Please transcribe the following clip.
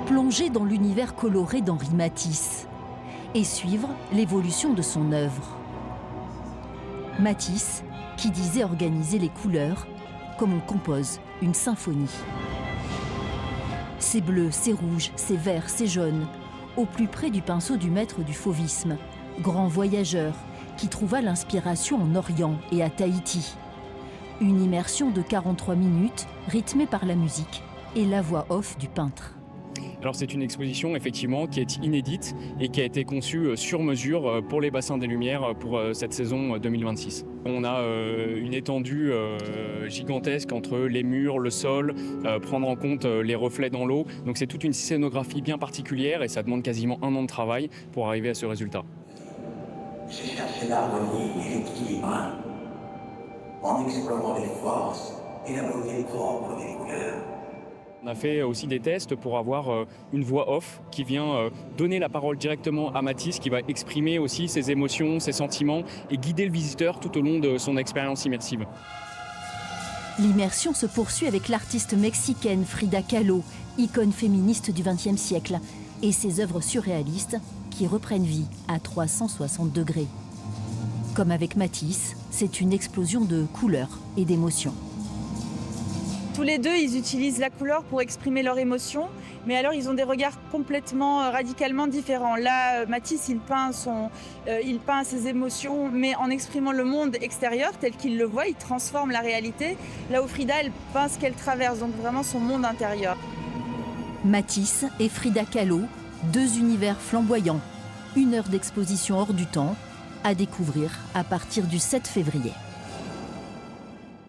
plonger dans l'univers coloré d'Henri Matisse et suivre l'évolution de son œuvre. Matisse, qui disait organiser les couleurs comme on compose une symphonie. C'est bleu, c'est rouge, c'est vert, c'est jaune, au plus près du pinceau du maître du fauvisme, grand voyageur qui trouva l'inspiration en Orient et à Tahiti. Une immersion de 43 minutes rythmée par la musique et la voix off du peintre. Alors c'est une exposition effectivement qui est inédite et qui a été conçue sur mesure pour les bassins des Lumières pour cette saison 2026. On a une étendue gigantesque entre les murs, le sol, prendre en compte les reflets dans l'eau. Donc c'est toute une scénographie bien particulière et ça demande quasiment 1 an de travail pour arriver à ce résultat. J'ai cherché l'harmonie et l'équilibre en explorant les forces et la beauté propre des couleurs. On a fait aussi des tests pour avoir une voix off qui vient donner la parole directement à Matisse, qui va exprimer aussi ses émotions, ses sentiments et guider le visiteur tout au long de son expérience immersive. L'immersion se poursuit avec l'artiste mexicaine Frida Kahlo, icône féministe du XXe siècle, et ses œuvres surréalistes qui reprennent vie à 360 degrés. Comme avec Matisse, c'est une explosion de couleurs et d'émotions. Tous les deux, ils utilisent la couleur pour exprimer leurs émotions, mais alors ils ont des regards complètement, radicalement différents. Là, Matisse, il peint ses émotions, mais en exprimant le monde extérieur tel qu'il le voit, il transforme la réalité. Là où Frida, elle peint ce qu'elle traverse, donc vraiment son monde intérieur. Matisse et Frida Kahlo, 2 univers flamboyants, 1 heure d'exposition hors du temps, à découvrir à partir du 7 février.